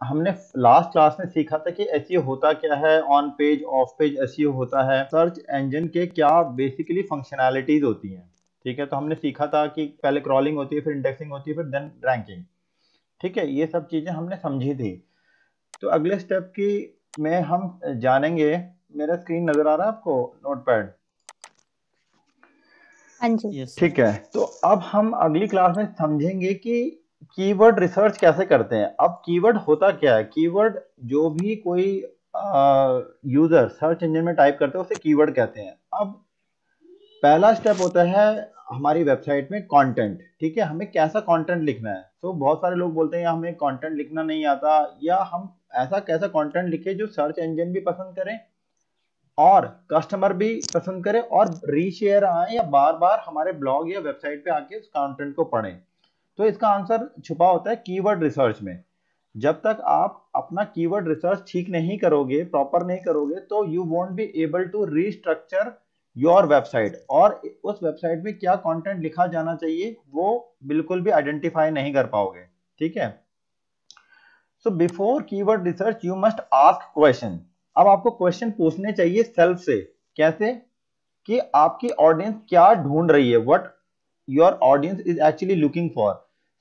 हमने last class में सीखा था कि एसईओ होता क्या है, on page of page SEO होता है, सर्च इंजन के क्या बेसिकली फंक्शनैलिटीज होती हैं। ठीक है, तो हमने सीखा था कि पहले क्रॉलिंग होती है, फिर इंडेक्सिंग होती है, फिर देन रैंकिंग। ठीक है, ये सब चीजें हमने समझी थी। तो अगले स्टेप की में हम जानेंगे। मेरा स्क्रीन नजर आ रहा है आपको, नोटपैड? हाँ जी। Yes sir. ठीक है, तो अब हम अगली क्लास में समझेंगे कि कीवर्ड रिसर्च कैसे करते हैं। अब कीवर्ड होता क्या है? कीवर्ड जो भी कोई यूजर सर्च इंजन में टाइप करते हैं उसे कीवर्ड कहते हैं। अब पहला स्टेप होता है हमारी वेबसाइट में कंटेंट। ठीक है, हमें कैसा कंटेंट लिखना है। तो बहुत सारे लोग बोलते हैं हमें कंटेंट लिखना नहीं आता, या हम ऐसा कैसा कंटेंट लिखे जो सर्च इंजन भी पसंद करें और कस्टमर भी पसंद करे और रीशेयर आए या बार बार हमारे ब्लॉग या वेबसाइट पे आके उस कंटेंट को पढ़ें। तो इसका आंसर छुपा होता है कीवर्ड रिसर्च में। जब तक आप अपना कीवर्ड रिसर्च ठीक नहीं करोगे, प्रॉपर नहीं करोगे, तो you won't be able to restructure your website, और उस वेबसाइट में क्या कंटेंट लिखा जाना चाहिए वो बिल्कुल भी आइडेंटिफाई नहीं कर पाओगे। ठीक है, so before keyword research you must ask question. अब आपको क्वेश्चन पूछने चाहिए सेल्फ से। कैसे? कि आपकी ऑडियंस क्या ढूंढ रही है, what your audience is actually looking for.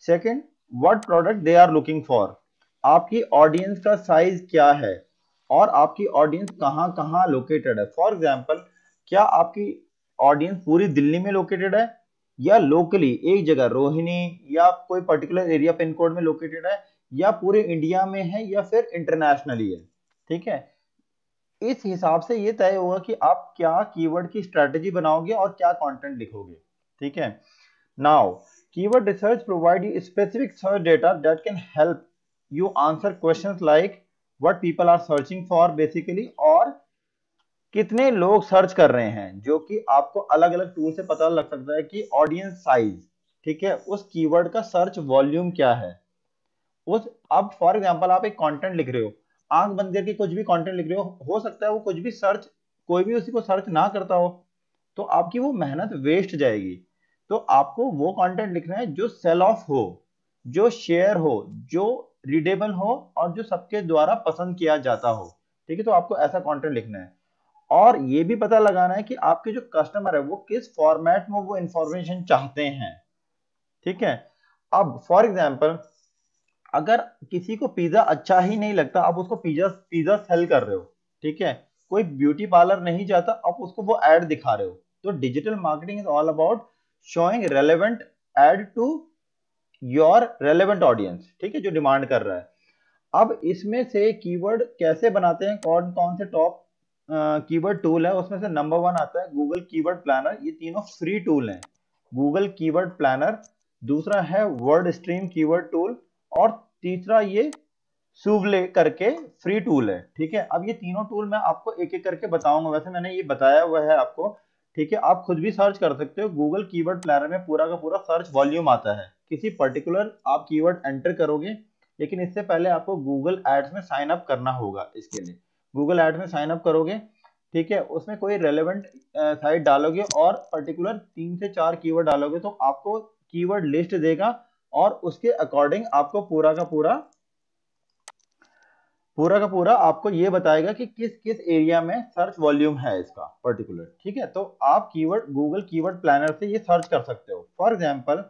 Second, what product they are looking for. आपकी ऑडियंस का साइज क्या है और आपकी ऑडियंस कहाँ कहाँ लोकेटेड है। फॉर एग्जाम्पल, क्या आपकी ऑडियंस पूरी दिल्ली में लोकेटेड है, या लोकली एक जगह रोहिणी या कोई पर्टिकुलर एरिया पिन कोड में लोकेटेड है, या पूरे इंडिया में है, या फिर इंटरनेशनली है। ठीक है, इस हिसाब से ये तय होगा कि आप क्या कीवर्ड की स्ट्रेटेजी बनाओगे और क्या कंटेंट लिखोगे। ठीक है, now keyword research provide you specific search data that can help you answer questions like what people are searching for basically, और कितने लोग सर्च कर रहे हैं, जो कि आपको अलग अलग टूल से पता लग सकता है कि ऑडियंस साइज। ठीक है, उस कीवर्ड का सर्च वॉल्यूम क्या है। उस अब फॉर एग्जांपल आप एक कंटेंट लिख रहे हो, आंख बंद करके कुछ भी कंटेंट लिख रहे हो सकता है वो कुछ भी सर्च, कोई भी उसी को सर्च ना करता हो, तो आपकी वो मेहनत वेस्ट जाएगी। तो आपको वो कंटेंट लिखना है जो सेल ऑफ हो, जो शेयर हो, जो रीडेबल हो, और जो सबके द्वारा पसंद किया जाता हो। ठीक है, तो आपको ऐसा कंटेंट लिखना है, और ये भी पता लगाना है कि आपके जो कस्टमर है वो किस फॉर्मेट में वो इंफॉर्मेशन चाहते हैं। ठीक है, अब फॉर एग्जांपल, अगर किसी को पिज्जा अच्छा ही नहीं लगता, आप उसको पिज्जा पिज्जा सेल कर रहे हो। ठीक है, कोई ब्यूटी पार्लर नहीं चाहता, आप उसको वो एड दिखा रहे हो। तो digital marketing is all about showing relevant ad to your relevant audience. ठीक है, जो डिमांड कर रहा है। अब इसमें से कीवर्ड कैसे बनाते हैं, कौन कौन से टॉप कीवर्ड टूल है, उसमें से नंबर 1 आता है गूगल कीवर्ड प्लानर। ये तीनों फ्री टूल हैं, गूगल कीवर्ड प्लानर, दूसरा है वर्ड स्ट्रीम कीवर्ड टूल, और तीसरा ये सूवले करके फ्री टूल है। ठीक है, अब ये तीनों टूल मैं आपको एक एक करके बताऊंगा, वैसे मैंने ये बताया हुआ है आपको। ठीक है, आप खुद भी सर्च कर सकते हो। गूगल कीवर्ड प्लानर में पूरा का पूरा सर्च वॉल्यूम आता है, किसी पर्टिकुलर आप कीवर्ड एंटर करोगे, लेकिन इससे पहले आपको गूगल एड्स में साइन अप करना होगा। इसके लिए गूगल एड्स में साइन अप करोगे, ठीक है, उसमें कोई रेलेवेंट साइट डालोगे और पर्टिकुलर 3 से 4 कीवर्ड डालोगे, तो आपको कीवर्ड लिस्ट देगा, और उसके अकॉर्डिंग आपको पूरा का पूरा आपको ये बताएगा कि किस किस एरिया में सर्च वॉल्यूम है इसका पर्टिकुलर। ठीक है, तो आप कीवर्ड गूगल कीवर्ड प्लानर से ये सर्च कर सकते हो। फॉर एग्जांपल,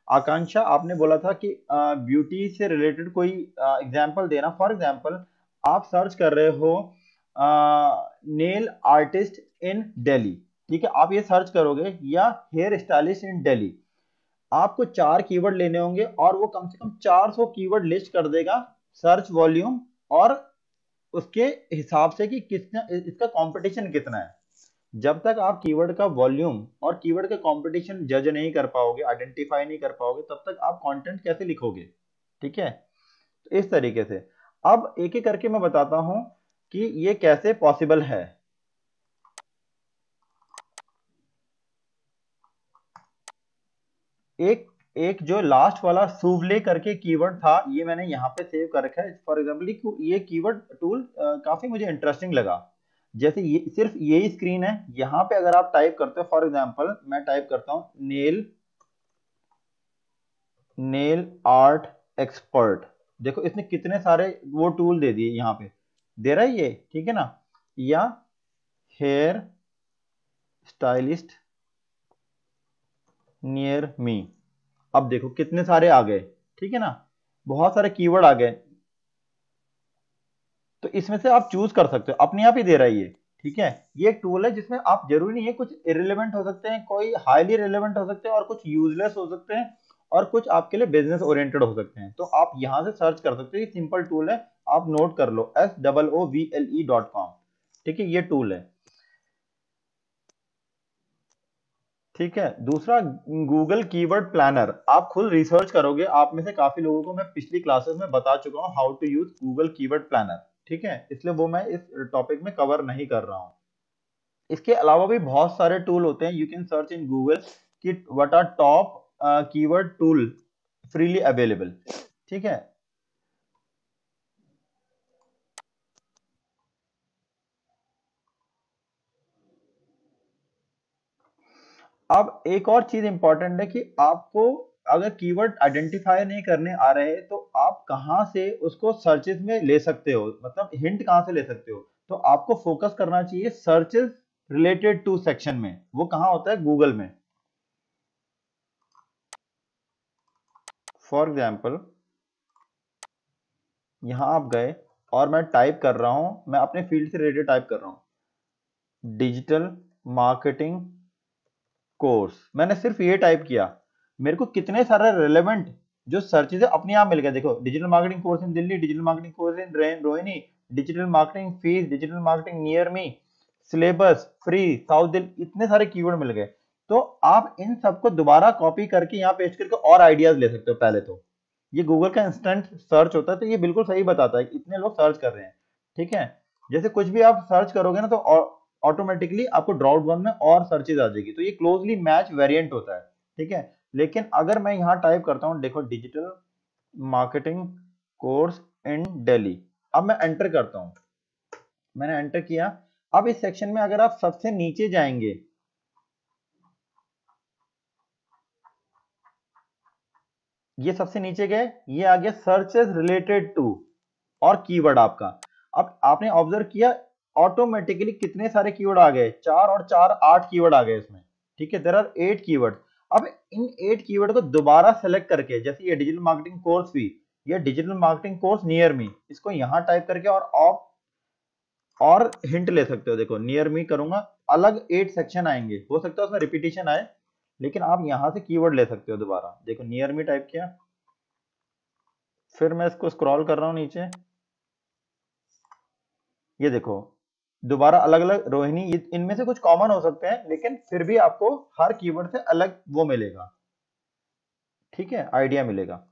आकांक्षा आपने बोला था कि ब्यूटी से रिलेटेड कोई एग्जांपल देना। फॉर एग्जांपल, आप सर्च कर रहे हो नेल आर्टिस्ट इन दिल्ली। ठीक है, आप ये सर्च करोगे, या हेयर स्टाइलिस्ट इन दिल्ली। आपको 4 कीवर्ड लेने होंगे, और वो कम से कम 400 कीवर्ड लिस्ट कर देगा सर्च वॉल्यूम, और उसके हिसाब से कि कितना इसका कंपटीशन कितना है। जब तक आप कीवर्ड का वॉल्यूम और कीवर्ड का कंपटीशन जज नहीं कर पाओगे, आइडेंटिफाई नहीं कर पाओगे, तब तक आप कंटेंट कैसे लिखोगे। ठीक है, तो इस तरीके से अब एक एक करके मैं बताता हूं कि ये कैसे पॉसिबल है। एक एक जो लास्ट वाला सूवले करके कीवर्ड था, ये मैंने यहाँ पे सेव कर रखा है। फॉर एग्जाम्पल, ये कीवर्ड टूल काफी मुझे इंटरेस्टिंग लगा। जैसे ये सिर्फ यही स्क्रीन है, यहाँ पे अगर आप टाइप करते हो, फॉर एग्जाम्पल मैं टाइप करता हूँ नेल आर्ट एक्सपर्ट। देखो इसने कितने सारे वो टूल दे दिए, यहाँ पे दे रहा है ये, ठीक है ना, या हेयर स्टाइलिस्ट नियर मी। अब देखो कितने सारे आ गए, ठीक है ना, बहुत सारे कीवर्ड आ गए। तो इसमें से आप चूज कर सकते हो, अपने आप ही दे रहा है ये, ठीक है। ये एक टूल है जिसमें आप, जरूरी नहीं है, कुछ इरेलीवेंट हो सकते हैं, कोई हाईली रिलेवेंट हो सकते हैं, और कुछ यूजलेस हो सकते हैं, और कुछ आपके लिए बिजनेस ओरिएंटेड हो सकते हैं। तो आप यहां से सर्च कर सकते हो, ये सिंपल टूल है, आप नोट कर लो, SOOVLE.com, ठीक है, ये टूल है, ठीक है। दूसरा, गूगल कीवर्ड प्लानर, आप खुद रिसर्च करोगे, आप में से काफी लोगों को मैं पिछली क्लासेस में बता चुका हूं how to use Google keyword planner, ठीक है, इसलिए वो मैं इस टॉपिक में कवर नहीं कर रहा हूं। इसके अलावा भी बहुत सारे टूल होते हैं, you can search in Google कि what are top keyword tool freely available, ठीक है। अब एक और चीज इंपॉर्टेंट है कि आपको अगर कीवर्ड आइडेंटिफाई नहीं करने आ रहे तो आप कहां से उसको सर्चेस में ले सकते हो, मतलब हिंट कहां से ले सकते हो। तो आपको फोकस करना चाहिए सर्चेस रिलेटेड टू सेक्शन में, वो कहां होता है, गूगल में। फॉर एग्जाम्पल, यहां आप गए और मैं टाइप कर रहा हूं, मैं अपने फील्ड से रिलेटेड टाइप कर रहा हूं, डिजिटल मार्केटिंग कोर्स, मैंने सिर्फ ये टाइप किया, मेरे को कितने सारे रेलेवेंट जो सर्चेज है अपने आप मिल गए। देखो, digital marketing course in Delhi, digital marketing course in Rohini, digital marketing fees, digital marketing near me, syllabus free south Delhi, इतने सारे कीवर्ड मिल गए। तो आप इन सबको दोबारा कॉपी करके यहाँ पेस्ट करके और आइडियाज ले सकते हो। पहले तो ये गूगल का इंस्टेंट सर्च होता है, तो ये बिल्कुल सही बताता है कि इतने लोग सर्च कर रहे हैं, ठीक है। जैसे कुछ भी आप सर्च करोगे ना, तो ऑटोमेटिकली आपको ड्रॉप डाउन में और सर्चेज आ जाएगी, तो ये क्लोजली मैच वेरिएंट होता है, ठीक है। लेकिन अगर मैं यहाँ टाइप करता हूँ, देखो, digital marketing course in Delhi, अब मैं एंटर करता हूँ, मैंने एंटर किया। अब इस सेक्शन में अगर आप सबसे नीचे जाएंगे, ये सबसे नीचे गए, ये आ गया सर्चेस रिलेटेड टू और कीवर्ड आपका। अब आपने ऑब्जर्व किया ऑटोमेटिकली कितने सारे कीवर्ड आ गए, 4 और 4 8 कीवर्ड आ गए इसमें, ठीक है, देयर आर 8 कीवर्ड। अब इन 8 कीवर्ड को दोबारा सेलेक्ट करके, जैसे ये डिजिटल मार्केटिंग कोर्स भी, ये digital marketing course near me, इसको यहां टाइप करके और हिंट ले सकते हो। देखो, नियर मी करूंगा, अलग 8 सेक्शन आएंगे, हो सकता है उसमें रिपीटेशन आए, लेकिन आप यहां से कीवर्ड ले सकते हो दोबारा। देखो, नियर मी टाइप किया, फिर मैं इसको स्क्रॉल कर रहा हूं नीचे, ये देखो दोबारा अलग अलग रोहिणी, इनमें से कुछ कॉमन हो सकते हैं, लेकिन फिर भी आपको हर कीवर्ड से अलग वो मिलेगा, ठीक है, आइडिया मिलेगा।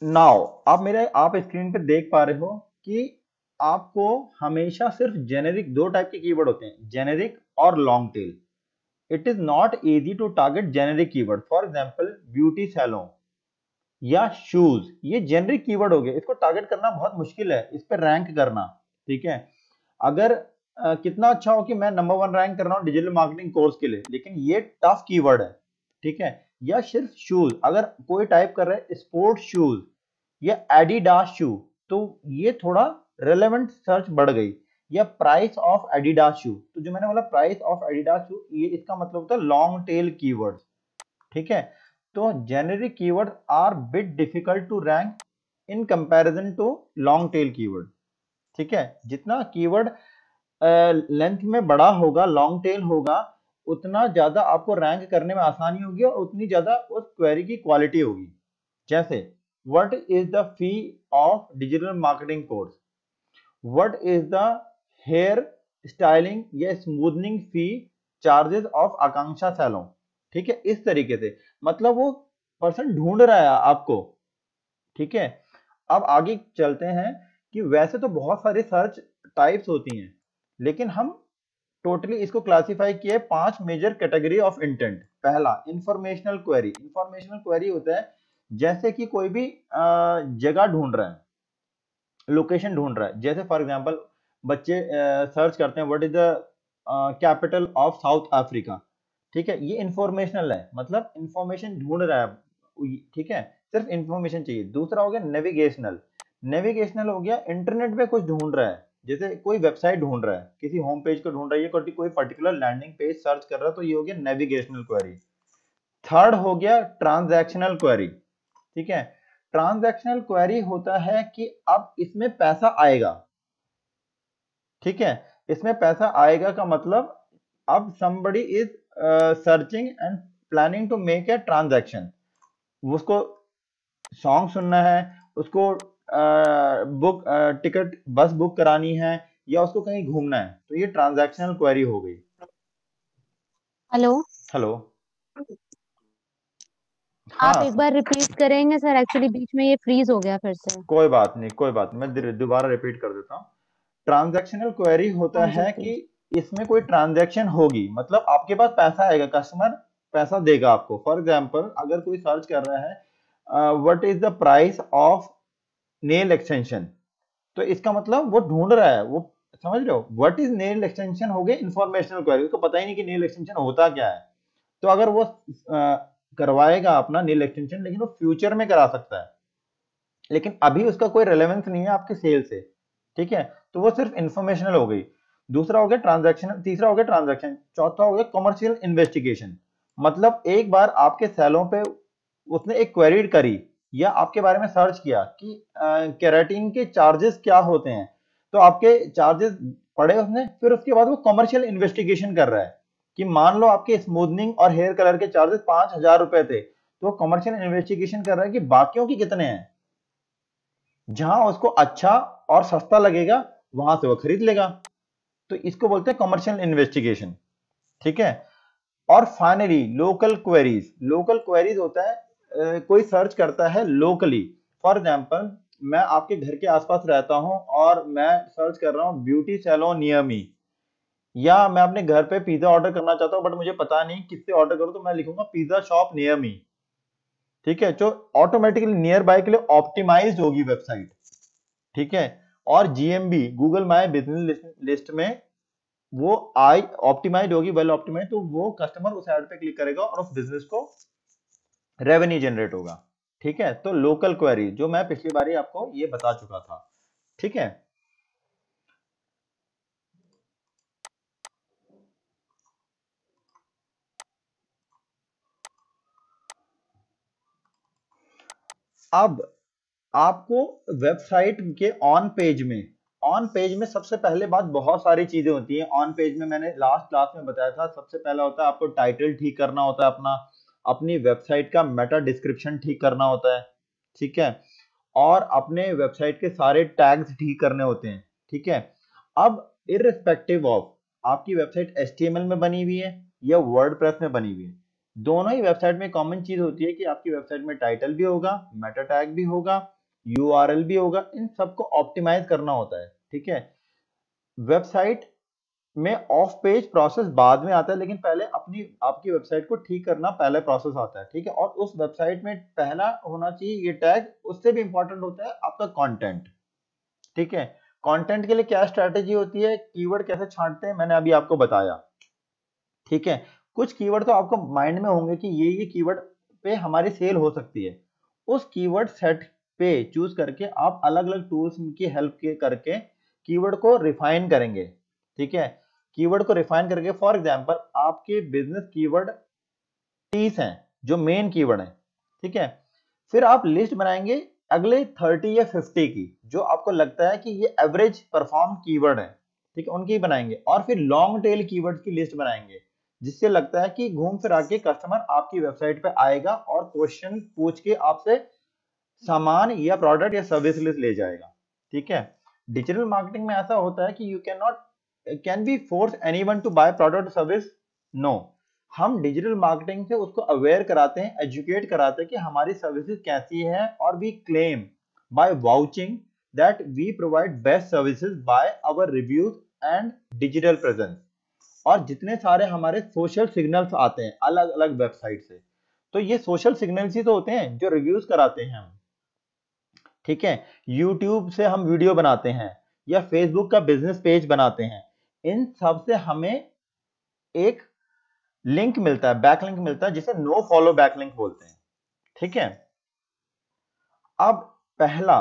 नाउ आप स्क्रीन पे देख पा रहे हो कि आपको हमेशा सिर्फ जेनेरिक, दो टाइप के कीवर्ड होते हैं, जेनेरिक और long tail. It is not easy to target generic keyword, for example beauty salon या शूज, ये जेनरिक कीवर्ड हो गए, इसको टारगेट करना बहुत मुश्किल है, इस पर रैंक करना, ठीक है। अगर कितना अच्छा हो कि मैं नंबर 1 रैंक कर रहा हूँ डिजिटल मार्केटिंग कोर्स के लिए, लेकिन ये टफ कीवर्ड है, ठीक है। या सिर्फ शूज, अगर कोई टाइप कर रहा है स्पोर्ट्स शूज या एडिडास शू, तो ये थोड़ा रेलेवेंट सर्च बढ़ गई। या प्राइस ऑफ एडिडास शू, तो जो मैंने बोला प्राइस ऑफ एडिडास शू, ये इसका मतलब होता है लॉन्ग टेल कीवर्ड, ठीक है। तो generic keyword are bit difficult to rank in comparison to long tail keyword, ठीक है। जितना कीवर्ड लेंथ में बड़ा होगा, लॉन्ग टेल होगा, उतना ज्यादा आपको रैंक करने में आसानी होगी और उतनी ज्यादा उस क्वेरी की क्वालिटी होगी। जैसे, what is the fee of digital marketing course, what is the hair styling या smoothening fee charges of Akanksha salon, ठीक है, इस तरीके से, मतलब वो पर्सन ढूंढ रहा है आपको, ठीक है। अब आगे चलते हैं कि वैसे तो बहुत सारी सर्च टाइप्स होती हैं, लेकिन हम टोटली इसको क्लासिफाई किए 5 मेजर कैटेगरी ऑफ इंटेंट। पहला, इंफॉर्मेशनल क्वेरी, इंफॉर्मेशनल क्वेरी होता है जैसे कि कोई भी जगह ढूंढ रहा है, लोकेशन ढूंढ रहा है, जैसे फॉर एग्जांपल बच्चे सर्च करते हैं what is the capital of south Africa. ठीक है, ये इंफॉर्मेशनल है, मतलब इंफॉर्मेशन ढूंढ रहा है। ठीक है, सिर्फ इंफॉर्मेशन चाहिए। दूसरा हो गया नेविगेशनल। नेविगेशनल हो गया इंटरनेट पे कुछ ढूंढ रहा है, जैसे कोई वेबसाइट ढूंढ रहा है, किसी होम पेज को ढूंढ रहा है, कोई पर्टिकुलर लैंडिंग पेज सर्च कर रहा है, तो ये हो गया नेविगेशनल क्वेरी। थर्ड हो गया ट्रांजैक्शनल क्वेरी। ठीक है, ट्रांजैक्शनल क्वेरी होता है कि अब इसमें पैसा आएगा। ठीक है, इसमें पैसा आएगा का मतलब अब somebody is searching and planning to make a transaction। उसको सॉन्ग सुनना है, उसको बुक टिकट बस बुक करानी है, या उसको कहीं घूमना है, तो ये ट्रांजैक्शनल क्वेरी हो गई। हेलो। हेलो। आप एक हाँ, बार रिपीट करेंगे सर? एक्चुअली बीच में ये फ्रीज हो गया फिर से। कोई बात नहीं, कोई बात नहीं, मैं दोबारा रिपीट कर देता हूँ। ट्रांजैक्शनल क्वेरी होता हाँ जी है कि प्लीज। इसमें कोई ट्रांजैक्शन होगी, मतलब आपके पास पैसा आएगा, कस्टमर पैसा देगा आपको। फॉर एग्जांपल अगर कोई सर्च कर रहा है what is the price of nail extension, तो इसका मतलब वो ढूंढ रहा है, वो समझ रहे हो, व्हाट इज नेल एक्सटेंशन हो गया इंफॉर्मेशनल क्वेरी, उसको पता ही नहीं कि नेल एक्सटेंशन होता क्या है। तो अगर वो करवाएगा अपना नेल एक्सटेंशन, लेकिन वो फ्यूचर में करा सकता है, लेकिन अभी उसका कोई रेलेवेंस नहीं है आपके सेल से। ठीक है, तो वो सिर्फ इंफॉर्मेशनल हो गई। दूसरा हो गया ट्रांजैक्शन, तीसरा हो गया ट्रांजैक्शन, चौथा हो गया कमर्शियल इन्वेस्टिगेशन। मतलब एक बार आपके सेलों पे उसने एक क्वेरी करी, या आपके बारे में सर्च किया कि केराटिन के चार्जेस क्या होते हैं, तो आपके चार्जेस पढ़े उसने, फिर उसके बाद वो कमर्शियल इन्वेस्टिगेशन कर रहा है कि मान लो आपके स्मूथनिंग और हेयर कलर के चार्जेस 5,000 रुपए थे, तो कमर्शियल इन्वेस्टिगेशन कर रहा है कि बाकियों के कितने हैं। जहां उसको अच्छा और सस्ता लगेगा वहां से वो खरीद लेगा, तो इसको बोलते हैं कमर्शियल इन्वेस्टिगेशन। ठीक है, और finally local queries. Local queries होता है कोई सर्च करता है लोकली। फॉर एग्जांपल मैं आपके घर के आसपास रहता हूं और मैं सर्च कर रहा हूं ब्यूटी सैलून नियर मी, या मैं अपने घर पे पिज्जा ऑर्डर करना चाहता हूं बट मुझे पता नहीं किससे ऑर्डर करूं, तो मैं लिखूंगा पिज्जा शॉप नियर मी। ठीक है, जो ऑटोमेटिकली नियर बाय के लिए ऑप्टिमाइज होगी वेबसाइट। ठीक है, और GMB Google my business list में वो आई ऑप्टिमाइज होगी, वेल ऑप्टिमाइज, तो वो कस्टमर उस ऐड पे क्लिक करेगा और उस बिजनेस को रेवेन्यू जनरेट होगा। ठीक है, तो लोकल क्वेरी जो मैं पिछली बार ही आपको ये बता चुका था। ठीक है, अब आपको वेबसाइट के ऑन पेज में सबसे पहले बात, बहुत सारी चीजें होती हैं ऑन पेज में। मैंने लास्ट क्लास में बताया था, सबसे पहला होता है आपको टाइटल ठीक करना होता है अपना, अपनी वेबसाइट का मेटा डिस्क्रिप्शन ठीक करना होता है। ठीक है, और अपने वेबसाइट के सारे टैग्स ठीक करने होते हैं। ठीक है, अब इररिस्पेक्टिव ऑफ आपकी वेबसाइट एचटीएमएल में बनी हुई है या वर्डप्रेस में बनी हुई है, दोनों ही वेबसाइट में कॉमन चीज होती है कि आपकी वेबसाइट में टाइटल भी होगा, मेटा टैग भी होगा, यूआरएल भी होगा, इन सबको ऑप्टिमाइज करना होता है। ठीक है, वेबसाइट में ऑफ पेज प्रोसेस बाद में आता है, लेकिन पहले अपनी आपकी वेबसाइट को ठीक करना पहले प्रोसेस आता है। ठीक है, और उस वेबसाइट में पहला होना चाहिए ये टैग, उससे भी इंपॉर्टेंट होता है आपका कंटेंट। ठीक है, कंटेंट के लिए क्या स्ट्रेटेजी होती है, कीवर्ड कैसे छांटते हैं, मैंने अभी आपको बताया। ठीक है, कुछ कीवर्ड तो आपको माइंड में होंगे कि ये कीवर्ड पे हमारी सेल हो सकती है। उस कीवर्ड सेट पे चूज करके आप अलग अलग टूल्स की हेल्प के करके कीवर्ड को रिफाइन करेंगे। ठीक है, कीवर्ड को रिफाइन करके, फॉर एग्जांपल आपके बिजनेस कीवर्ड 30 हैं जो मेन कीवर्ड हैं। ठीक है, फिर आप लिस्ट बनाएंगे अगले 30 या 50 की, जो आपको लगता है कि ये एवरेज परफॉर्म कीवर्ड है। ठीक है, उनकी बनाएंगे, और फिर लॉन्ग टेल कीवर्ड्स की लिस्ट बनाएंगे, जिससे लगता है कि घूम फिर आके कस्टमर आपकी वेबसाइट पे आएगा और क्वेश्चन पूछ के आपसे सामान या प्रोडक्ट या सर्विस ले जाएगा। ठीक है, डिजिटल मार्केटिंग में ऐसा होता है कि you can not can be force anyone to buy product service. No, हम डिजिटल मार्केटिंग से उसको अवेयर कराते हैं, एजुकेट कराते हैं कि हमारी सर्विसेज कैसी है, और we claim by vouching that we provide best services by our reviews and digital presence. और जितने सारे हमारे सोशल सिग्नल्स आते हैं अलग अलग वेबसाइट से, तो ये सोशल सिग्नल्स ही तो होते हैं जो रिव्यूज कराते हैं हम। ठीक है, यूट्यूब से हम वीडियो बनाते हैं या फेसबुक का बिजनेस पेज बनाते हैं, इन सब से हमें एक लिंक मिलता है, बैक लिंक मिलता है, जिसे नो फॉलो बैक लिंक बोलते हैं। ठीक है। अब पहला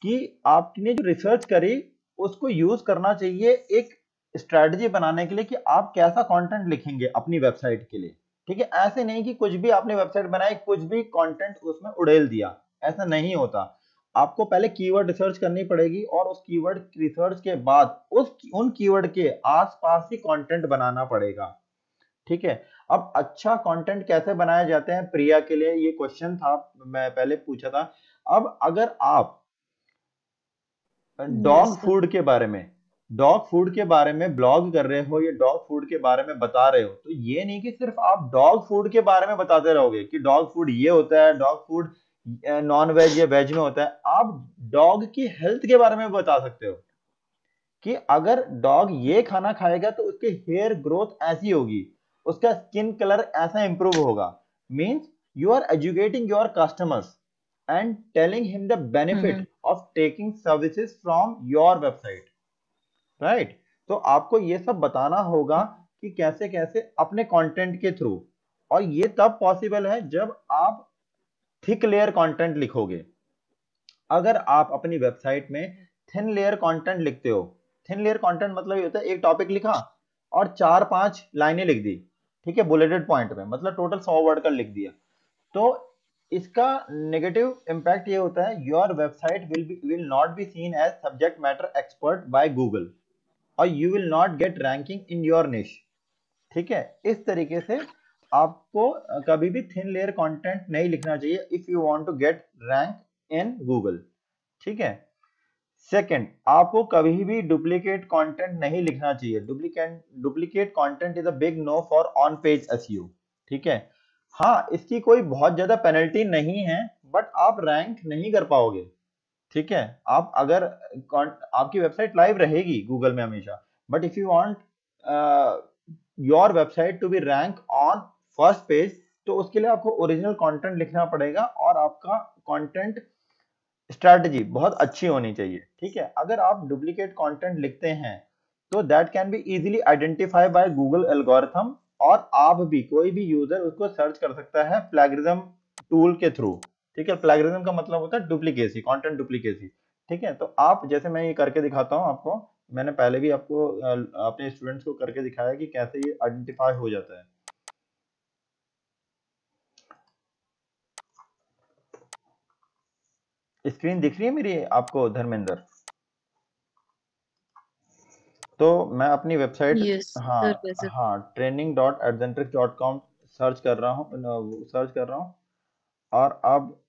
कि आपने जो रिसर्च करी उसको यूज करना चाहिए एक स्ट्रेटजी बनाने के लिए कि आप कैसा कंटेंट लिखेंगे अपनी वेबसाइट के लिए। ठीक है, ऐसे नहीं कि कुछ भी आपने वेबसाइट बनाई, कुछ भी कंटेंट उसमें उड़ेल दिया, ऐसा नहीं होता। आपको पहले कीवर्ड रिसर्च करनी पड़ेगी और उस कीवर्ड रिसर्च के बाद उन कीवर्ड के आसपास ही कंटेंट बनाना पड़ेगा। ठीक है। अब अच्छा कंटेंट कैसे बनाए जाते हैं, प्रिया के लिए ये क्वेश्चन था, मैं पहले पूछा था। अब अगर आप यस डॉग सर। फूड के बारे में ब्लॉग कर रहे हो या डॉग फूड के बारे में बता रहे हो, तो ये नहीं कि सिर्फ आप डॉग फूड के बारे में बताते रहोगे कि डॉग फूड ये होता है, डॉग फूड नॉन वेज या वेज में होता है। आप डॉग की हेल्थ के बारे में बता सकते हो कि अगर डॉग ये खाना खाएगा तो उसके हेयर ग्रोथ ऐसी होगी, उसका स्किन कलर ऐसा इंप्रूव होगा। Means you are educating your customers and telling him the benefit hmm. of taking services from your website, right? तो आपको ये सब बताना होगा कि कैसे कैसे अपने कंटेंट के थ्रू, और ये तब पॉसिबल है जब आप थिक लेयर कंटेंट लिखोगे। अगर आप अपनी वेबसाइट में थिन लेयर कंटेंट लिखते हो, थिन लेयर कंटेंट मतलब ये होता है एक टॉपिक लिखा और 4-5 लाइनें लिख दी, ठीक है, बुलेटेड पॉइंट में, मतलब टोटल 100 वर्ड का लिख दिया, तो इसका नेगेटिव इम्पैक्ट ये होता है, your website will not be seen as subject matter expert by Google और you will not get ranking in your niche. ठीक है, इस तरीके से आपको कभी भी थिन लेयर कंटेंट नहीं लिखना चाहिए if you want to get rank in Google. ठीक है। सेकंड, आपको कभी भी डुप्लीकेट कंटेंट नहीं लिखना चाहिए। Duplicate content is a big no for on page SEO. ठीक है। हाँ, इसकी कोई बहुत ज्यादा पेनल्टी नहीं है, बट आप रैंक नहीं कर पाओगे। ठीक है। आप अगर आपकी वेबसाइट लाइव रहेगी गूगल में हमेशा, but if you want your website to be rank on first page, तो उसके लिए आपको ओरिजिनल कंटेंट लिखना पड़ेगा और आपका कंटेंट स्ट्रैटेजी बहुत अच्छी होनी चाहिए। ठीक है। अगर आप डुप्लीकेट कंटेंट लिखते हैं तो that can be easily identify by Google algorithm, और आप भी, कोई भी यूजर उसको सर्च कर सकता है प्लैगियरिज्म टूल के थ्रू। ठीक है। प्लैगियरिज्म का मतलब होता है डुप्लीकेसी, कंटेंट डुप्लीकेसी। ठीक है। तो आप, जैसे मैं ये करके दिखाता हूँ आपको, मैंने पहले भी आपको अपने स्टूडेंट्स को करके दिखाया कि कैसे ये आइडेंटिफाई हो जाता है। स्क्रीन दिख रही है मेरी आपको धर्मेंद्र? तो मैं अपनी वेबसाइट, यस हाँ, सर वैसे। हाँ, training.adzentrix.com सर्च कर रहा हूँ, और अब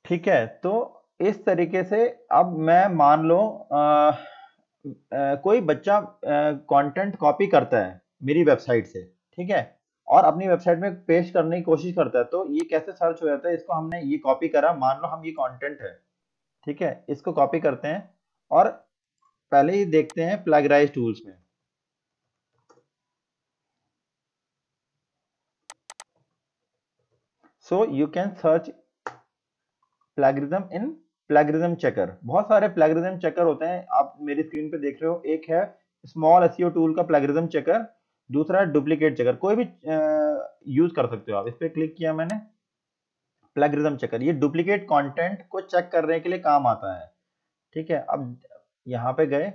ठीक है। तो इस तरीके से अब मैं मान लो कोई बच्चा कंटेंट कॉपी करता है मेरी वेबसाइट से, ठीक है, और अपनी वेबसाइट में पेस्ट करने की कोशिश करता है, तो ये कैसे सर्च हो जाता है? इसको हमने ये कॉपी करा, मान लो हम ये कंटेंट है, ठीक है, इसको कॉपी करते हैं और पहले ही देखते हैं प्लैगराइज टूल्स में। So you can search plagiarism in plagiarism checker. बहुत सारे प्लैगियरिज्म चेकर होते हैं, आप मेरी स्क्रीन पे देख रहे हो। एक है स्मॉल एसईओ टूल का प्लैगियरिज्म चेकर, दूसरा है डुप्लीकेट चेकर। कोई भी यूज कर सकते हो आप। इस पे क्लिक किया मैंने, प्लैगियरिज्म चेकर, ये डुप्लीकेट कंटेंट को चेक करने के लिए काम आता है। ठीक है। अब यहाँ पे गए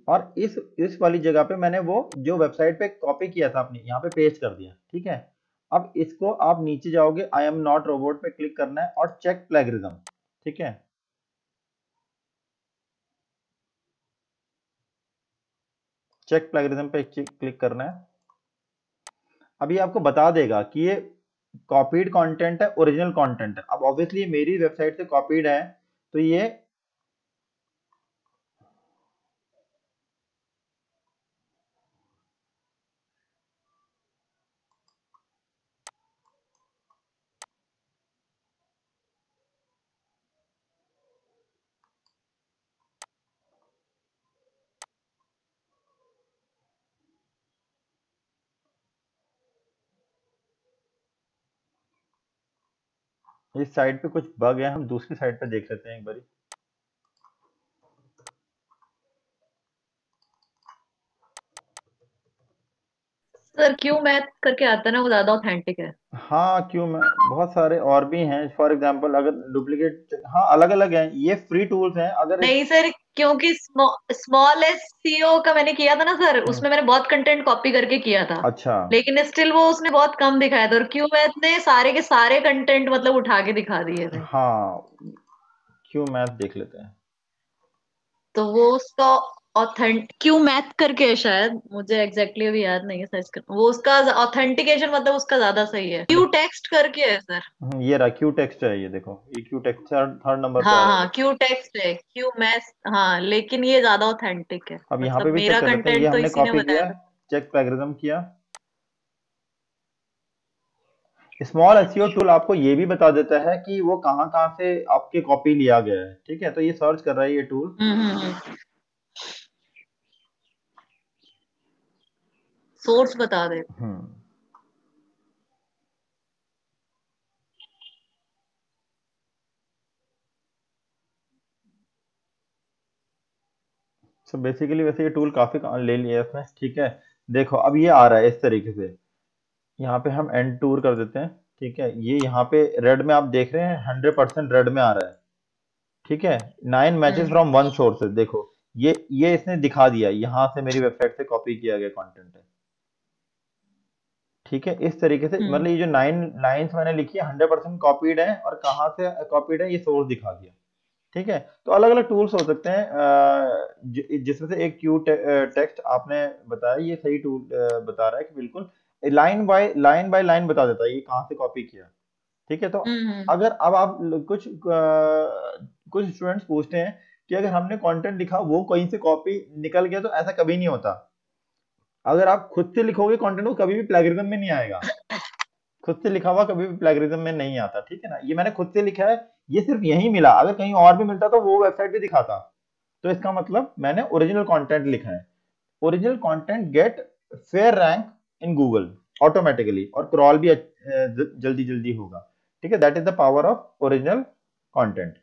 और इस वाली जगह पे मैंने वो जो वेबसाइट पे कॉपी किया था अपनी, यहाँ पे पेस्ट कर दिया। ठीक है। अब इसको आप नीचे जाओगे, आई एम नॉट रोबोट पे क्लिक करना है और चेक प्लैगियरिज्म। ठीक है। चेक प्लैगियरिज्म पे क्लिक करना है। अभी आपको बता देगा कि ये कॉपीड कंटेंट है, ओरिजिनल कंटेंट है। अब ऑब्वियसली मेरी वेबसाइट से कॉपीड है, तो ये इस साइड पे कुछ बग है, हम दूसरी साइड पे देख लेते हैं एक बारी। सर क्यू मैथ करके आता है ना, वो ज्यादा ऑथेंटिक है। हाँ, क्यों मैं, बहुत सारे और भी हैं, फॉर एग्जांपल अगर डुप्लीकेट, हाँ अलग अलग हैं, ये फ्री टूल्स हैं अगर इस। नहीं सर, क्योंकि स्मॉल एस सीओ का मैंने किया था ना सर, हम्म, उसमें मैंने बहुत कंटेंट कॉपी करके किया था। अच्छा। लेकिन स्टिल वो उसने बहुत कम दिखाया था, और क्यू मैथ ने सारे के सारे कंटेंट मतलब उठा के दिखा दिए थे। हाँ, क्यों मैथ देख लेते हैं। तो वो उसका ऑथेंट क्यू मैथ करके है शायद, मुझे एग्जैक्टली अभी याद नहीं है, सर्च कर, वो उसका ऑथेंटिकेशन मतलब उसका ज्यादा सही है। क्यू टेक्स्ट करके है सर। ये रहा क्यू टेक्स्ट है, ये देखो, ये Q text third third number पे आ हाँ रहा है, हाँ, देखो। क्यू टेक्स्ट है, क्यू मैथ। हाँ, लेकिन ये ज्यादा ऑथेंटिक है, अब यहाँ पे मतलब भी चेक मेरा कर लेते हैं, ये कंटेंट तो हमने इसी ने कॉपी बताया किया, था। चेक प्लेगरिज्म किया। स्मॉल एसईओ टूल आपको ये भी बता देता है कि वो कहाँ कहाँ से आपके कॉपी लिया गया है, ठीक है, तो ये सर्च कर रहा है ये टूल। हम्म। सोर्स बता दे। हम्म सो बेसिकली वैसे ये टूल काफी ले लिया है इसने, ठीक है। देखो अब ये आ रहा है इस तरीके से, यहाँ पे हम एंड टूर कर देते हैं, ठीक है, ये यहाँ पे रेड में आप देख रहे हैं, 100% रेड में आ रहा है, ठीक है। 9 matches hmm from one sources, देखो ये इसने दिखा दिया, यहाँ से मेरी वेबसाइट से कॉपी किया गया कंटेंट है, ठीक है। इस तरीके से मतलब हम्म ये जो 9 लाइंस मैंने लिखी है 100% कॉपीड है, और कहाँ से कॉपीड है ये सोर्स दिखा दिया, ठीक है। तो अलग अलग टूल्स हो सकते हैं, जिसमें से एक क्यू टेक्स्ट आपने बताया, ये सही टूल बता रहा है कि बिल्कुल लाइन बाय लाइन बता देता है ये कहाँ से कॉपी किया, ठीक है। तो हम्म अगर अब आप कुछ स्टूडेंट्स पूछते हैं कि अगर हमने कंटेंट लिखा वो कहीं से कॉपी निकल गया, तो ऐसा कभी नहीं होता। अगर आप खुद से लिखोगे कंटेंट, वो कभी भी प्लेगरिज्म में नहीं आएगा, खुद से लिखा हुआ कभी भी प्लेगरिज्म में नहीं आता, ठीक है ना। ये मैंने खुद से लिखा है, ये सिर्फ यही मिला, अगर कहीं और भी मिलता तो वो वेबसाइट भी दिखाता, तो इसका मतलब मैंने ओरिजिनल कंटेंट लिखा है। Original content get fair rank in Google automatically, और क्रॉल भी जल्दी जल्दी होगा, ठीक है। That is the power of original content,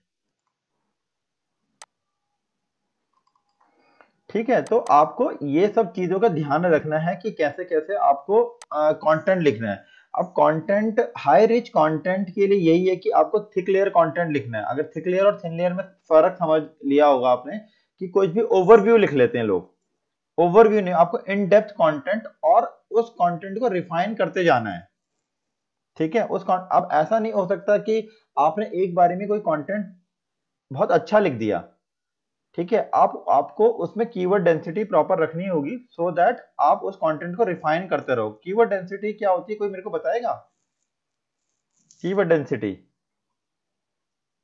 ठीक है। तो आपको ये सब चीजों का ध्यान रखना है कि कैसे कैसे आपको कंटेंट लिखना है। अब कंटेंट, हाई रिच कंटेंट के लिए यही है कि आपको थिक लेयर कंटेंट लिखना है। अगर थिक लेयर और थिन लेयर में फर्क समझ लिया होगा आपने, कि कुछ भी ओवरव्यू लिख लेते हैं लोग, ओवरव्यू नहीं, आपको इन डेप्थ कंटेंट, और उस कंटेंट को रिफाइन करते जाना है, ठीक है। अब ऐसा नहीं हो सकता कि आपने एक बारी में कोई कंटेंट बहुत अच्छा लिख दिया, ठीक है। आपको उसमें कीवर्ड डेंसिटी प्रॉपर रखनी होगी, सो दैट आप उस कंटेंट को रिफाइन करते रहो। कीवर्ड डेंसिटी क्या होती है, कोई मेरे को बताएगा? कीवर्ड डेंसिटी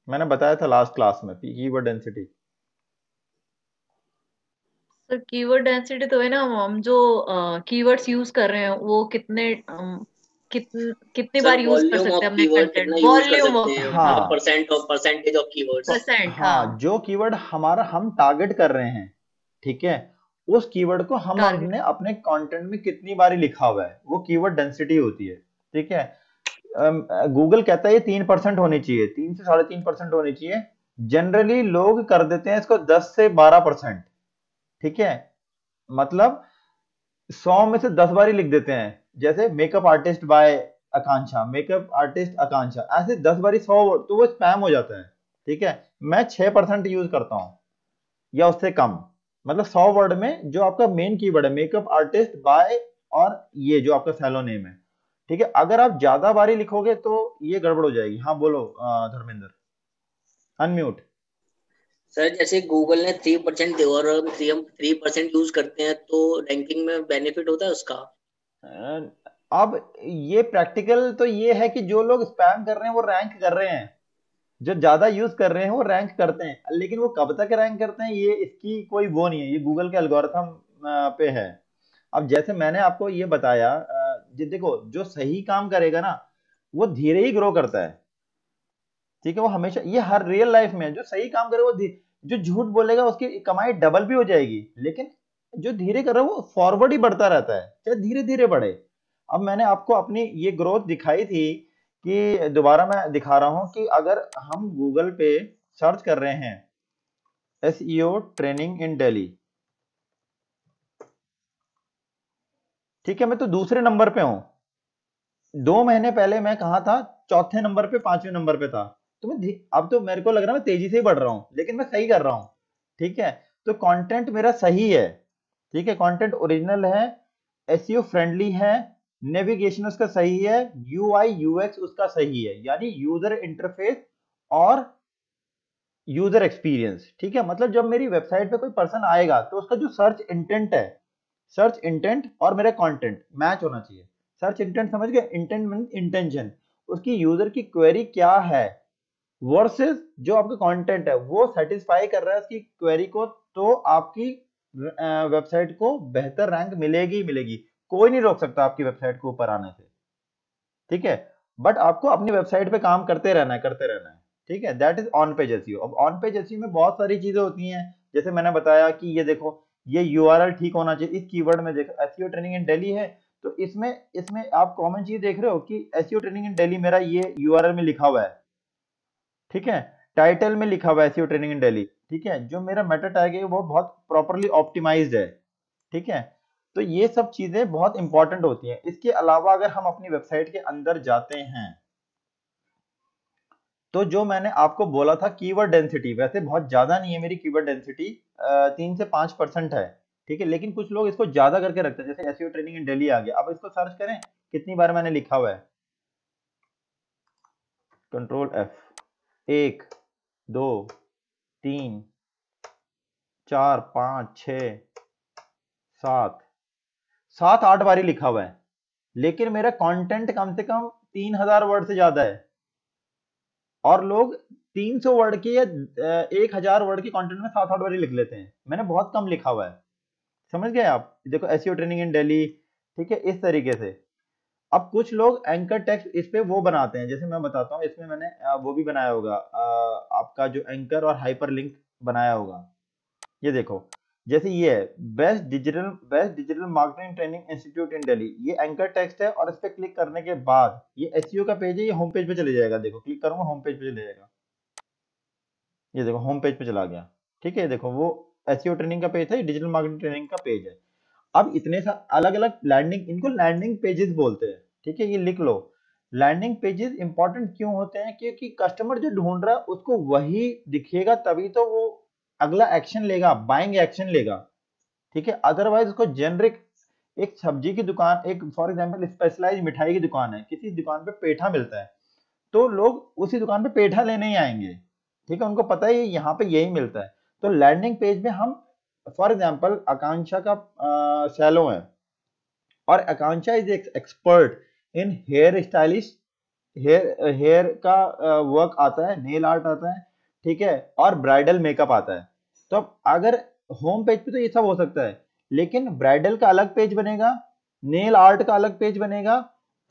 मैंने बताया था लास्ट क्लास में, keyword density. Sir keyword density तो है ना, हम जो कीवर्ड्स यूज कर रहे हैं वो कितने कितनी सर बार यूज कर वॉल्यूम सकते ऑफ हैं अपने कीवर्ड कंटेंट, कितना यूज कर वॉल्यूम सकते ऑफ, हैं, मतलब हाँ, परसेंटेज ऑफ कीवर्ड्स। परसेंट, हाँ, हाँ, जो कीवर्ड हमारा हम टारगेट कर रहे हैं, ठीक है, उस कीवर्ड को हम टारगेट। हमने अपने कंटेंट में कितनी बारी लिखा हुआ है, वो कीवर्ड डेंसिटी होती है, ठीक है। गूगल कहता है ये 3% होनी चाहिए, 3 से 3.5% होनी चाहिए। जनरली लोग कर देते हैं इसको 10 से 12%, ठीक है। मतलब 100 में से 10 बारी लिख देते हैं, जैसे मेकअप आर्टिस्ट बाय आकांक्षा, मेकअप आर्टिस्ट आकांक्षा, ऐसे 10 बारी 100, तो वो स्पैम हो जाता है, ठीक है। मैं 6% यूज करता हूँ, या उससे कम, मतलब 100 वर्ड में जो आपका मेन कीवर्ड है मेकअप आर्टिस्ट बाय, और ये जो आपका सैलो नेम है, ठीक है। अगर आप ज्यादा बारी लिखोगे तो ये गड़बड़ हो जाएगी। हाँ बोलो धर्मेंद्र, अनम्यूट। सर जैसे गूगल ने 3% और हम 3% यूज करते हैं, तो रैंकिंग में बेनिफिट होता है उसका। अब ये प्रैक्टिकल तो ये है कि जो लोग स्पैम कर रहे हैं वो रैंक कर रहे हैं, जो ज्यादा यूज कर रहे हैं वो रैंक करते हैं, लेकिन वो कब तक रैंक करते हैं ये इसकी कोई वो नहीं है, ये गूगल के एल्गोरिथम पे है। अब जैसे मैंने आपको ये बताया, देखो जो सही काम करेगा ना वो धीरे ही ग्रो करता है, ठीक है। वो हमेशा, ये हर रियल लाइफ में है, जो सही काम करे वो जो झूठ बोलेगा उसकी कमाई डबल भी हो जाएगी, लेकिन जो धीरे कर रहा है वो फॉरवर्ड ही बढ़ता रहता है, चाहे धीरे धीरे बढ़े। अब मैंने आपको अपनी ये ग्रोथ दिखाई थी, कि दोबारा मैं दिखा रहा हूं कि अगर हम गूगल पे सर्च कर रहे हैं एसईओ ट्रेनिंग इन दिल्ली, ठीक है, मैं तो दूसरे नंबर पे हूं। 2 महीने पहले मैं कहा था, चौथे नंबर पे, 5वें नंबर पे था। तो अब तो मेरे को लग रहा है मैं तेजी से ही बढ़ रहा हूं, लेकिन मैं सही कर रहा हूं। ठीक है, तो कंटेंट मेरा सही है। ठीक है, कंटेंट ओरिजिनल है, एसईओ फ्रेंडली है, नेविगेशन उसका सही है, यूआई यूएक्स उसका सही है, यानी यूजर इंटरफेस और यूजर एक्सपीरियंस। ठीक है, मतलब जब मेरी वेबसाइट पे कोई पर्सन आएगा तो उसका जो सर्च इंटेंट है, सर्च इंटेंट और मेरा कंटेंट मैच होना चाहिए। सर्च इंटेंट समझ गए, इंटेंट मीन इंटेंशन, उसकी यूजर की क्वेरी क्या है वर्सेस जो आपका कंटेंट है वो सेटिस्फाई कर रहा है उसकी क्वेरी को, तो आपकी वेबसाइट को बेहतर रैंक मिलेगी ही मिलेगी। कोई नहीं रोक सकता आपकी वेबसाइट को ऊपर आने से। ठीक है, बट आपको अपनी वेबसाइट पे काम करते रहना है, करते रहना है। ठीक है, that is on page SEO. अब ऑन पेज एसईओ में बहुत सारी चीजें होती हैं, जैसे मैंने बताया कि ये देखो, ये यूआरएल ठीक होना चाहिए। इस कीवर्ड में देखो एसईओ ट्रेनिंग इन दिल्ली है, तो इसमें इसमें आप कॉमन चीज देख रहे हो कि एसईओ ट्रेनिंग इन दिल्ली मेरा ये यूआरएल में लिखा हुआ है। ठीक है, टाइटल में लिखा हुआ है एसईओ ट्रेनिंग इन दिल्ली। ठीक है, जो मेरा मेटा टैग है वो बहुत प्रॉपर्ली ऑप्टिमाइज्ड है। ठीक है, तो ये सब चीजें बहुत इंपॉर्टेंट होती हैं। इसके अलावा अगर हम अपनी वेबसाइट के अंदर जाते हैं, तो जो मैंने आपको बोला था कीवर्ड डेंसिटी, वैसे बहुत ज्यादा नहीं है मेरी कीवर्ड डेंसिटी, 3 से 5% है। ठीक है, लेकिन कुछ लोग इसको ज्यादा करके रखते हैं, जैसे एसईओ ट्रेनिंग इन दिल्ली आ गया। अब इसको सर्च करें कितनी बार मैंने लिखा हुआ है, कंट्रोल एफ, 1 2 3 4 5 6 7 7 8 बारी लिखा हुआ है, लेकिन मेरा कंटेंट कम से कम 3000 वर्ड से ज्यादा है, और लोग 300 वर्ड के या 1000 वर्ड के कंटेंट में 7 8 बारी लिख लेते हैं। मैंने बहुत कम लिखा हुआ है, समझ गए आप? देखो एसईओ ट्रेनिंग इन दिल्ली। ठीक है, इस तरीके से। अब कुछ लोग एंकर टेक्स्ट इस पे वो बनाते हैं, जैसे मैं बताता हूँ, इसमें मैंने वो भी बनाया होगा, आपका जो एंकर और हाइपर लिंक बनाया होगा। ये देखो, जैसे ये है best digital marketing training institute इन दिल्ली, ये एंकर टेक्स्ट है, और इस पे क्लिक करने के बाद ये एसईओ का पेज है, ये होम पेज पे चले जाएगा। देखो क्लिक करूंगा होम पेज पे चले जाएगा, ये देखो होम पेज पे चला गया। ठीक है, देखो वो एसईओ ट्रेनिंग का पेज है, डिजिटल मार्केटिंग ट्रेनिंग का पेज है। अब इतने सा अलग अलग लैंडिंग, इनको लैंडिंग पेजेस बोलते हैं। ठीक है, ये लिख लो। लैंडिंग पेजेस इंपॉर्टेंट क्यों होते हैं? क्योंकि कस्टमर जो ढूंढ रहा है उसको वही दिखेगा, तभी तो वो अगला एक्शन लेगा, बाइंग एक्शन लेगा। ठीक है, अदरवाइज उसको जेनरिक, एक सब्जी की दुकान, एक फॉर एग्जांपल स्पेशलाइज मिठाई की दुकान है, किसी दुकान पे पेठा मिलता है, तो लोग उसी दुकान पे पेठा लेने ही आएंगे। ठीक है, उनको पता है यहाँ पे यही मिलता है। तो लैंडिंग पेज में हम, फॉर एग्जांपल आकांक्षा का सैलो है, और Akanksha is expert in hair stylish, hair का वर्क आता है, नेल आर्ट आता है। ठीक है, और ब्राइडल मेकअप आता है। तो अब अगर होम पेज पे तो ये सब हो सकता है, लेकिन ब्राइडल का अलग पेज बनेगा, नेल आर्ट का अलग पेज बनेगा,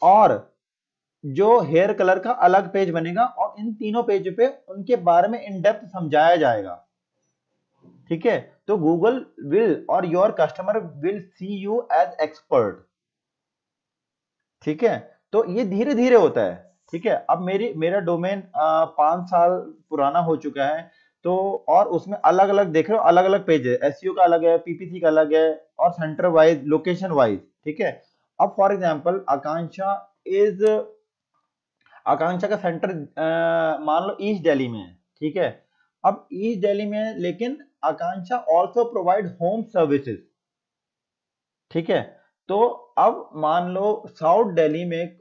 और जो हेयर कलर का अलग पेज बनेगा, और इन तीनों पेज पे उनके बारे में इन डेप्थ समझाया जाएगा। ठीक है, तो गूगल विल और your customer will see you as expert. ठीक है, तो ये धीरे धीरे होता है। ठीक है, अब मेरा डोमेन 5 साल पुराना हो चुका है, तो और उसमें अलग अलग देख रहे हो, अलग अलग पेज है, एसईओ का अलग है, पीपीसी का अलग है, और सेंटर वाइज, लोकेशन वाइज। ठीक है, अब फॉर एग्जांपल आकांक्षा का सेंटर मान लो ईस्ट दिल्ली में है। ठीक है, अब ईस्ट दिल्ली में है, लेकिन आकांक्षा ऑल्सो प्रोवाइड होम सर्विसेज। ठीक है, तो अब मान लो साउथ दिल्ली में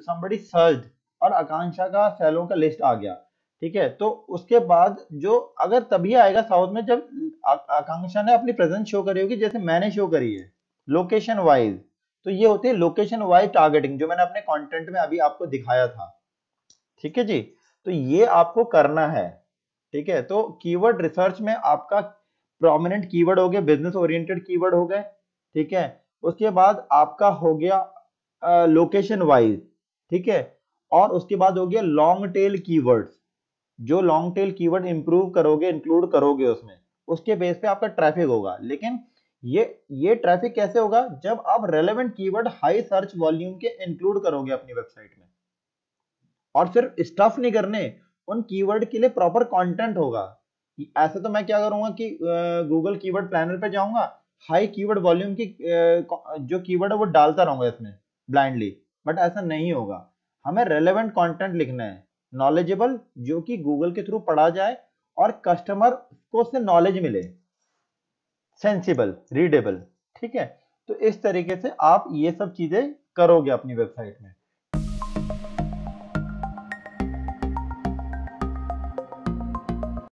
somebody सर्च्ड और आकांक्षा का सैलून का लिस्ट आ गया। ठीक है, तो उसके बाद जो अगर तभी आएगा साउथ में जब आकांक्षा ने अपनी प्रेजेंस शो करी होगी, जैसे मैंने शो करी है लोकेशन वाइज। तो ये होती है लोकेशन वाइज टारगेटिंग, जो मैंने अपने कंटेंट में अभी आपको दिखाया था। ठीक है जी, तो ये आपको करना है। ठीक है, तो कीवर्ड रिसर्च में आपका प्रोमिनेंट कीवर्ड हो गए, बिजनेस ओरिएंटेड कीवर्ड हो गए। ठीक है, उसके बाद आपका हो गया लोकेशन वाइज। ठीक है, और उसके बाद हो गया लॉन्ग टेल कीवर्ड्स, जो लॉन्ग टेल कीवर्ड इंप्रूव करोगे, इंक्लूड करोगे उसमें, उसके बेस पे आपका ट्रैफिक होगा। लेकिन ये ट्रैफिक कैसे होगा? जब आप relevant keyword high search volume के इंक्लूड करोगे अपनी वेबसाइट में, और सिर्फ स्टफ नहीं करने, उन कीवर्ड के लिए प्रॉपर कंटेंट होगा। ऐसे तो मैं क्या करूंगा कि गूगल कीवर्ड प्लानर पे जाऊंगा, हाई कीवर्ड वॉल्यूम की जो कीवर्ड है वो डालता रहूंगा इसमें ब्लाइंडली, बट ऐसा नहीं होगा। हमें रेलेवेंट कंटेंट लिखना है, नॉलेजेबल, जो कि गूगल के थ्रू पढ़ा जाए और कस्टमर को उससे नॉलेज मिले, सेंसिबल, रीडेबल। ठीक है, तो इस तरीके से आप ये सब चीजें करोगे अपनी वेबसाइट में।